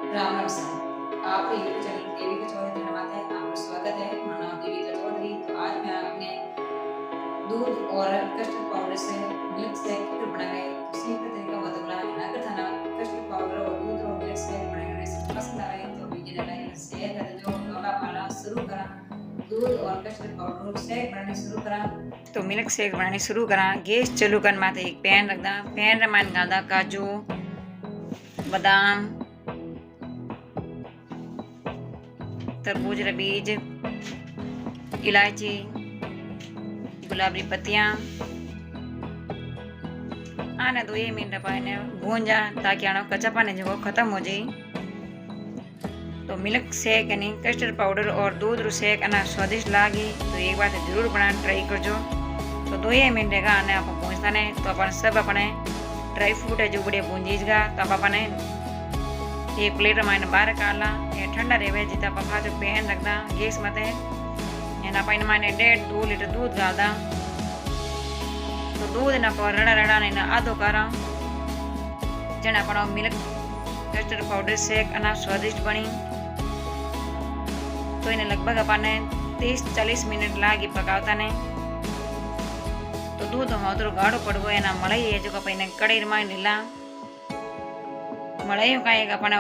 Ram Ram sir. आपके YouTube channel Devika Chaudhary धन्यवाद है, आपका स्वागत है। मेरा नाम देविका चौधरी। तो आज मैं आपने दूध और कस्टर्ड पाउडर से मिल्क शेक बनाए तो सिंपल तरीका बतला है। अगर थाना कस्टर्ड पाउडर और दूध और मिल्क शेक बनाने रेसिपी पसंद आए तो वीडियो लाइक और शेयर कर दो। वाला वाला शुरू करा। दूध और कस्टर्ड पाउडर शेक बनाने शुरू करा। तो मिल्क शेक बनाने शुरू करा। गैस चालू कर माथे एक पैन रखदा। पैन रे मान गादा काजू, बादाम, तरबूज रे बीज, इलायची, गुलाबी पत्तियां आने 2 मिनट पाने भूंजा ताकि आनो कच्चापन जो खत्म हो जाए। तो मिल्क शेक यानी कस्टर्ड पाउडर और दूध रू शेक अना स्वादिष्ट लागे तो एक बार जरूर बना ट्राई करजो। तो 2 मिनट का आने आप भूंजता ने तो अपन सब अपने ड्राई फ्रूट है जो बड़े भूंजीगा तो आप अपने एक प्लेट में बाहर काला ठंडा रहे जितना पका जो पैन रखदा गैस मते एना पाइन माने 1.5-2 लीटर दूध गालदा। तो दूध ना पर रड़ा रड़ा ने आधो करा जना पण मिल्क कस्टर्ड पाउडर शेक अना स्वादिष्ट बनी। तो इन्हें लगभग अपने 30-40 मिनट लागी पकावता ने। तो दूध होतरो गाढ़ो पड़गो एना मलाई है जो कपने कढ़ाई में नीला मलाई का एक अपना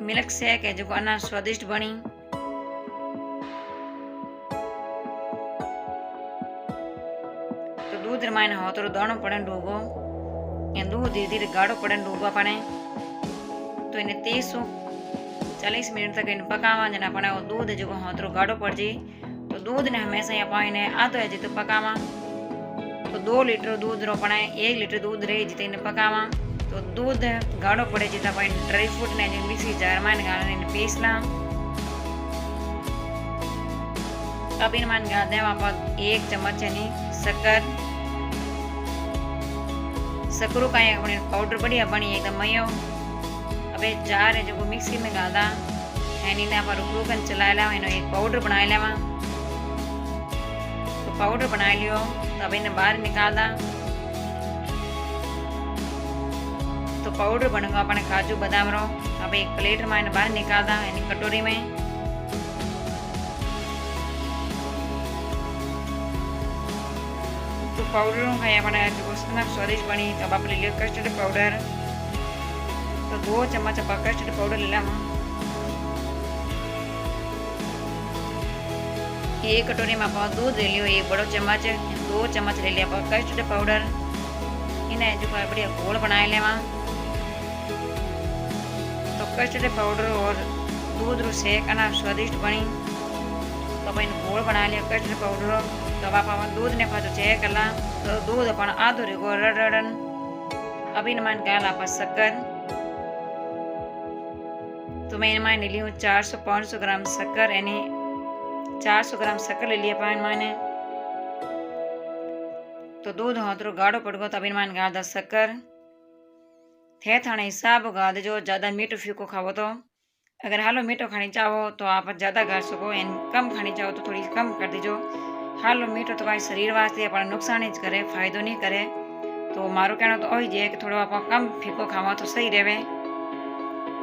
मिल्क शेक है जो अना स्वादिष्ट बनी। तो दूध रमायन हो तो दाणो पड़न डूबो या दूध धीरे धीरे गाढ़ो पड़न डूबो अपने। तो इन्हें 30-40 मिनट तक इन पकावा जना अपने वो दूध जो हो तो गाढ़ो पड़ जाए। तो दूध ने हमेशा आप इन्हें आधो है जितो पकावा। तो 2 लीटर दूध रो पड़े 1 लीटर दूध रहे जिते इन्हें पकावा। तो दूध गाढ़ो पड़े जितना अपन ड्राई फ्रूट ने जो मिक्सी जार में गाने पीसला। अब इन मान गा दे आप 1 चम्मच यानी शक्कर सकरू का अपने पाउडर बढ़िया बनी एकदम मयो। अब जार है जो मिक्सी में गादा एनी ने आप रुकन चला ला एक पाउडर बना लेवा। तो पाउडर बना लियो तो अब इन्हें बाहर निकाल दा। तो पाउडर बनेगा अपने काजू बादाम रो अब एक प्लेट में बाहर निकाल दा यानी कटोरी में। तो पाउडर खाई अपने स्वादिष्ट बनी। तो अब आप ले लियो कस्टर्ड पाउडर। तो 2 चम्मच आप कस्टर्ड पाउडर ले लेवा। एक कटोरी में आप दूध ले लियो 1 बड़ो चम्मच। 2 चम्मच ले लिया आप कस्टर्ड पाउडर। इन्हें जो बढ़िया घोल बना लेवा। तो कस्टर्ड पाउडर और दूध रू शेक अना स्वादिष्ट बनी। तो अपन घोल बना लिया कस्टर्ड पाउडर। तो आप दूध ने पाछो चेक करला। तो दूध अपन आधो रेगो रड़न। अब इन मान गाल आप शक्कर। तो मैं इन ली हूँ 400-500 ग्राम शक्कर यानी 400 ग्राम शक्कर ले लिया पान माने। तो दूध हो तो गाढ़ो पड़गो तो अब इन मान गाल दा शक्कर थे थाने हिसाब गा दो। ज़्यादा मीठो फीको खाओ तो अगर हालो मीठो खानी चाहो तो आप ज़्यादा गा सको एन कम खानी चाहो तो थोड़ी कम कर दीजो। हालो मीठो तो भाई शरीर वास्ते अपन नुकसान ही करे फायदो नहीं करे। तो मारो कहना तो वही है कि थोड़ा आप कम फीको खावा तो सही रहे।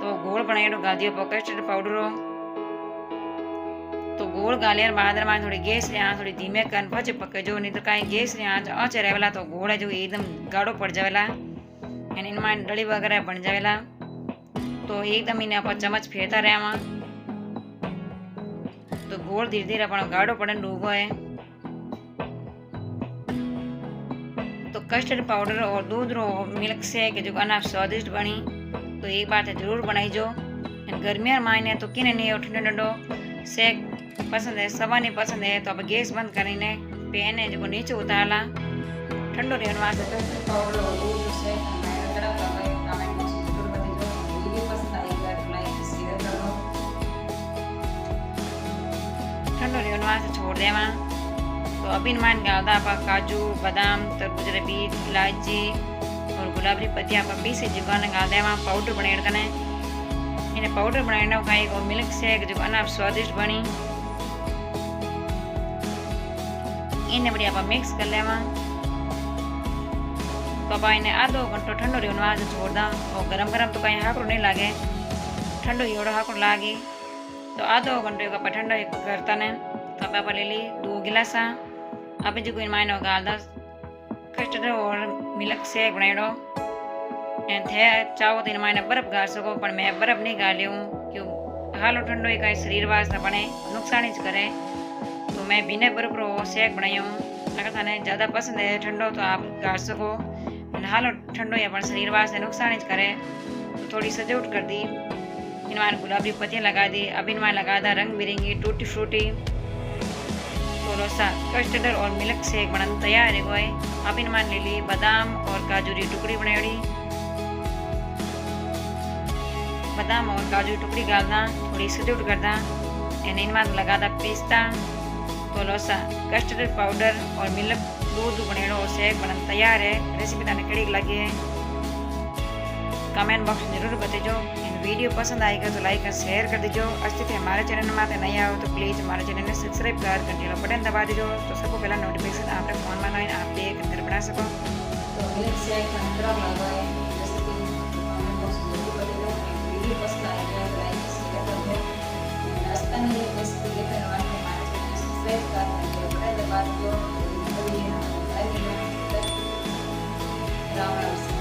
तो गोल बनाइए गा दियो कस्टर्ड पाउडर। तो गोल गालिया बाद में थोड़ी गैस रे आँच थोड़ी धीमे कर पचे पकजो नहीं तो कहीं गैस रे आँच आँच रहेला तो गोल है जो एकदम गाढ़ो पड़ जावेला यानी इनमें डली वगैरह बन जावेला। तो एकदम इन्हें आप चम्मच फेरता रहा। तो गोल धीरे धीरे अपन गाढ़ो पड़न डूबो है। तो कस्टर्ड पाउडर और दूध रो मिल्क शेक जो अना स्वादिष्ट बनी। तो एक बात है जरूर बनाई जो। गर्मियां मायने तो किने नहीं ठंडो ठंडो शेक पसंद है सवा नहीं पसंद है तो अब गैस बंद करीने पैन है जो नीचे उतारला ठंडो रहने वास्ते। कस्टर्ड पाउडर और दूध शेक ठंडो रहने वास्ते छोड़ देवा। तो अब इन मान गादा आप काजू बादाम तरबूज रे बीज इलायची और गुलाबी पत्तियां आप पीसे जुगाने गा देवा पाउडर बनाए कने। इन्हें पाउडर बनाने का एक मिल्क शेक जो अना स्वादिष्ट बनी। इन्हें बढ़िया आप मिक्स कर लेवा। तो अब इन्हें आधो घंटो ठंडो रहो आज छोड़ दा। और गरम गरम तो कहीं हाकड़ो नहीं लागे, ठंडो ही हाकड़ो लागी। तो आधो घंटे का ठंडो करता ने। तो अब ले ली 2 गिलास। अब जो कोई मायनो गाल दा कस्टर्ड और मिल्क शेक बनाइडो। थे चाहो तो इन मायने बर्फ गाल सको, पर मैं बर्फ नहीं गाली हूँ क्यों हालो ठंडो ही कहीं शरीर वास्ते बने नुकसान ही करे। तो मैं बिना बर्फ रो शेक बनाई हूँ। अगर थाने ज़्यादा पसंद है ठंडो तो आप गाल सको, हालो ठंडो ही अपन शरीर वास्ते नुकसान ही करे। तो थोड़ी सजावट कर दी, इनमें गुलाबी पत्तियाँ लगा दी। अब इनमें लगा दा रंग बिरंगी टूटी फ्रूटी। थोड़ा सा कस्टर्ड और मिल्क शेक बनाना तैयार है। अब इनमें ले ली बादाम और काजू की टुकड़ी बनाई, बादाम और काजू टुकड़ी डालना, थोड़ी सजावट करना। इनमें लगा दा पिस्ता, थोड़ा सा कस्टर्ड पाउडर और मिल्क दूध बनेड़ो और शेक बनना तैयार है। रेसिपी तने कड़ी लगी है कमेंट बॉक्स में जरूर बताइए। वीडियो पसंद आएगा तो लाइक और शेयर कर दीजिए। अच्छे थे हमारे चैनल में नहीं आओ तो प्लीज़ हमारे चैनल में सब्सक्राइब कर घंटी बटन दबा दीजिए, तो सबको पहला नोटिफिकेशन आपके फोन में आए, आप देख कर बना सको। तो milk shake recipe comment box में जरूर बताइए। वीडियो पसंद आएगा तो लाइक शेयर कर दो। रास्ता नहीं रेसिपी लेकर हमारे चैनल में सब्सक्राइब कर घंटी बटन दबा दीजिए। राम राम।